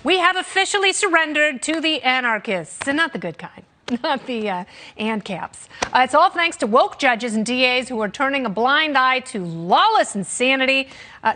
We have officially surrendered to the anarchists, and not the good kind, not the ANCAPs. It's all thanks to woke judges and DAs who are turning a blind eye to lawless insanity.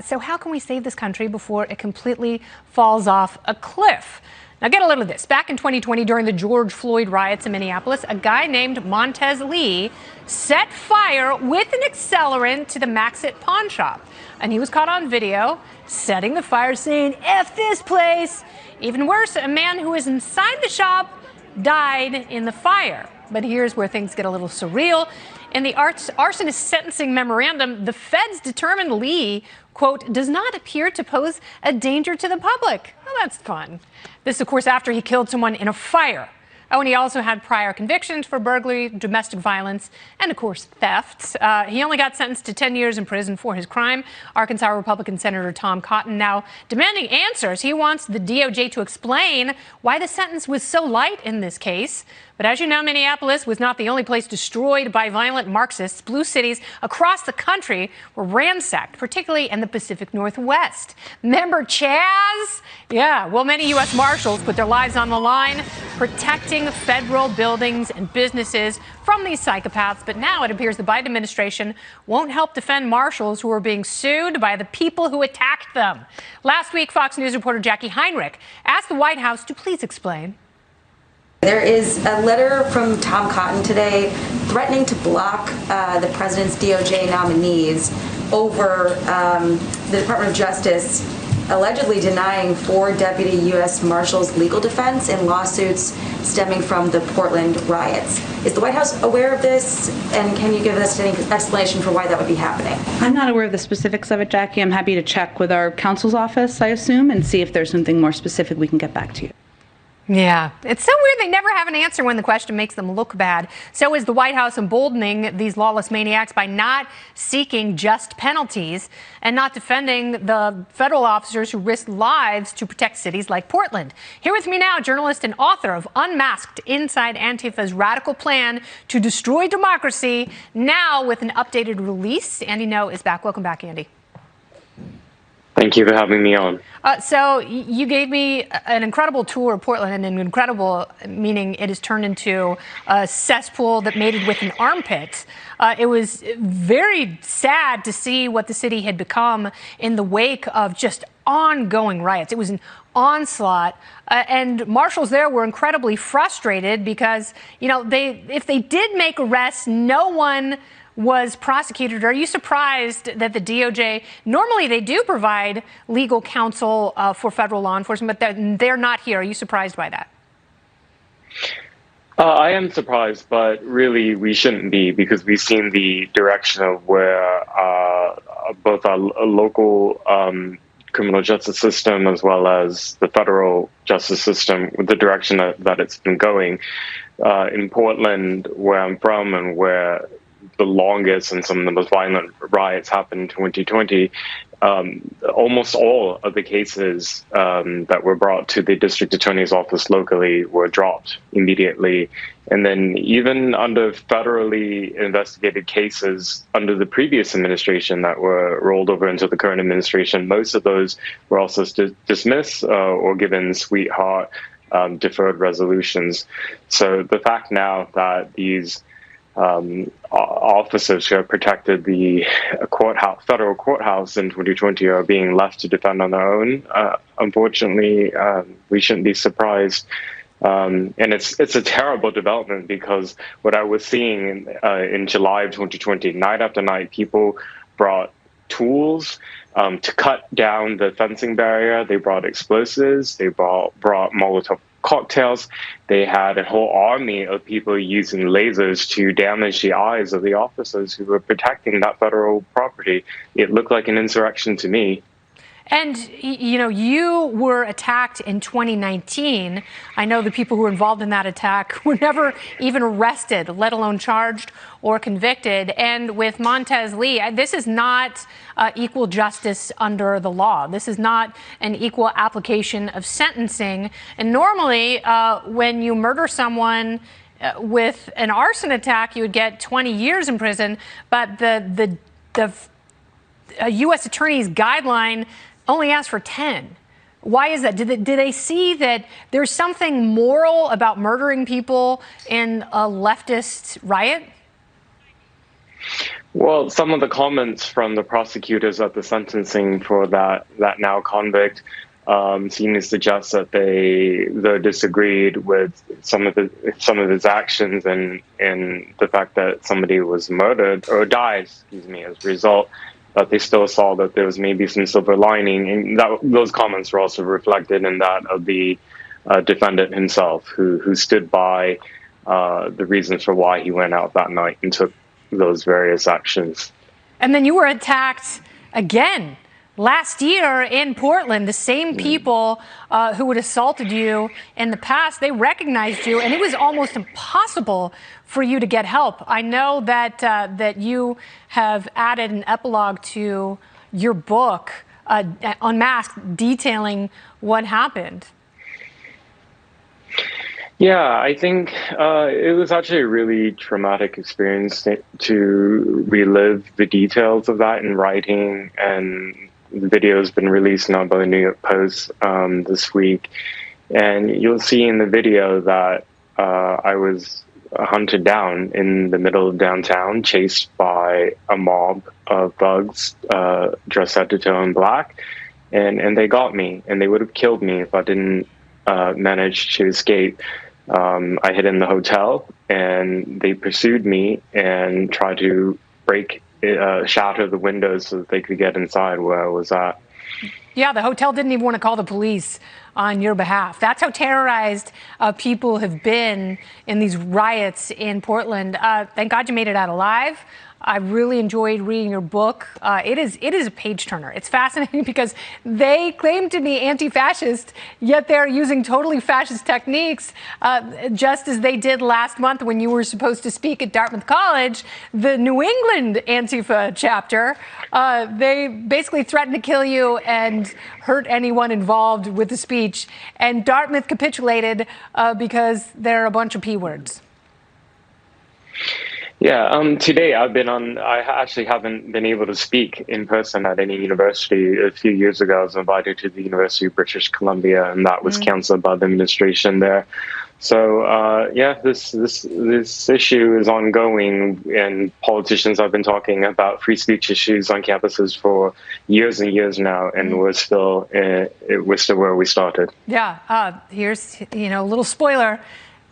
So how can we save this country before it completely falls off a cliff? Now get a load of this. Back in 2020, during the George Floyd riots in Minneapolis, a guy named Montez Lee set fire with an accelerant to the Maxit pawn shop. And he was caught on video setting the fire, saying, "F this place." Even worse, a man who was inside the shop died in the fire. But here's where things get a little surreal. In the arsonist sentencing memorandum, the feds determined Lee, quote, does not appear to pose a danger to the public. Well, that's fun. This, of course, after he killed someone in a fire. Oh, and he also had prior convictions for burglary, domestic violence, and, of course, theft. He only got sentenced to 10 years in prison for his crime. Arkansas Republican Senator Tom Cotton now demanding answers. He wants the DOJ to explain why the sentence was so light in this case. But as you know, Minneapolis was not the only place destroyed by violent Marxists. Blue cities across the country were ransacked, particularly in the Pacific Northwest. Remember Chaz? Yeah, well, many US Marshals put their lives on the line protecting federal buildings and businesses from these psychopaths. But now it appears the Biden administration won't help defend marshals who are being sued by the people who attacked them. Last week, Fox News reporter Jackie Heinrich asked the White House to please explain. There is a letter from Tom Cotton today threatening to block the president's DOJ nominees over the Department of Justice allegedly denying 4 deputy U.S. Marshals legal defense in lawsuits stemming from the Portland riots. Is the White House aware of this, and can you give us any explanation for why that would be happening? I'm not aware of the specifics of it, Jackie. I'm happy to check with our counsel's office, I assume, and see if there's something more specific we can get back to you. Yeah, it's so weird they never have an answer when the question makes them look bad. So is the White House emboldening these lawless maniacs by not seeking just penalties and not defending the federal officers who risked lives to protect cities like Portland. Here with me now, journalist and author of Unmasked: Inside Antifa's Radical Plan to Destroy Democracy, now with an updated release. Andy Ngo is back. Welcome back, Andy. Thank you for having me on. So you gave me an incredible tour of Portland, and an incredible meaning it has turned into a cesspool that mated with an armpit. It was very sad to see what the city had become in the wake of just ongoing riots. It was an onslaught, and marshals there were incredibly frustrated because, you know, if they did make arrests, no one was prosecuted. Are you surprised that the DOJ, normally they do provide legal counsel for federal law enforcement, but they're not here? Are you surprised by that? I am surprised, but really we shouldn't be, because we've seen the direction of where both our local criminal justice system as well as the federal justice system, with the direction that it's been going. In Portland, where I'm from and where the longest and some of the most violent riots happened in 2020, almost all of the cases that were brought to the district attorney's office locally were dropped immediately. And then even under federally investigated cases under the previous administration that were rolled over into the current administration, most of those were also dismissed or given sweetheart deferred resolutions. So the fact now that these officers who have protected the federal courthouse in 2020 are being left to defend on their own, unfortunately, we shouldn't be surprised. And it's a terrible development, because what I was seeing in July of 2020, night after night, people brought tools to cut down the fencing barrier. They brought explosives. They brought Molotov cocktails. They had a whole army of people using lasers to damage the eyes of the officers who were protecting that federal property. It looked like an insurrection to me. And, you know, you were attacked in 2019. I know the people who were involved in that attack were never even arrested, let alone charged or convicted. And with Montez Lee, this is not equal justice under the law. This is not an equal application of sentencing. And normally, when you murder someone with an arson attack, you would get 20 years in prison. But the U.S. Attorney's guideline only asks for 10. Why is that? Did they see that there's something moral about murdering people in a leftist riot? Well, some of the comments from the prosecutors at the sentencing for that now convict seem to suggest that they disagreed with some of his actions and the fact that somebody was murdered or died, as a result. But they still saw that there was maybe some silver lining, and those comments were also reflected in that of the defendant himself, who stood by the reasons for why he went out that night and took those various actions. And then you were attacked again last year in Portland. The same people who had assaulted you in the past, they recognized you, and it was almost impossible for you to get help. I know that you have added an epilogue to your book, Unmasked, detailing what happened. Yeah, I think it was actually a really traumatic experience to relive the details of that in writing, and the video has been released now by the New York Post this week. And you'll see in the video that I was hunted down in the middle of downtown, chased by a mob of thugs dressed head to toe in black. And they got me, and they would have killed me if I didn't manage to escape. I hid in the hotel, and they pursued me and tried to shatter the windows so that they could get inside where I was at. Yeah, the hotel didn't even want to call the police on your behalf. That's how terrorized people have been in these riots in Portland. Thank God you made it out alive. I really enjoyed reading your book. It is a page turner. It's fascinating because they claim to be anti-fascist, yet they're using totally fascist techniques, just as they did last month when you were supposed to speak at Dartmouth College. The New England Antifa chapter, they basically threatened to kill you and hurt anyone involved with the speech. And Dartmouth capitulated because they're a bunch of P words. Yeah, today I actually haven't been able to speak in person at any university. A few years ago, I was invited to the University of British Columbia, and that was canceled by the administration there. So, this issue is ongoing, and politicians have been talking about free speech issues on campuses for years and years now, and we're still where we started. Yeah, here's a little spoiler.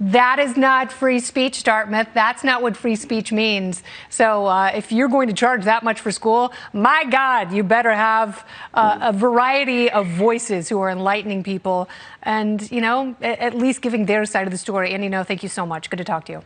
That is not free speech, Dartmouth. That's not what free speech means. So if you're going to charge that much for school, my God, you better have a variety of voices who are enlightening people and, at least giving their side of the story. And, thank you so much. Good to talk to you.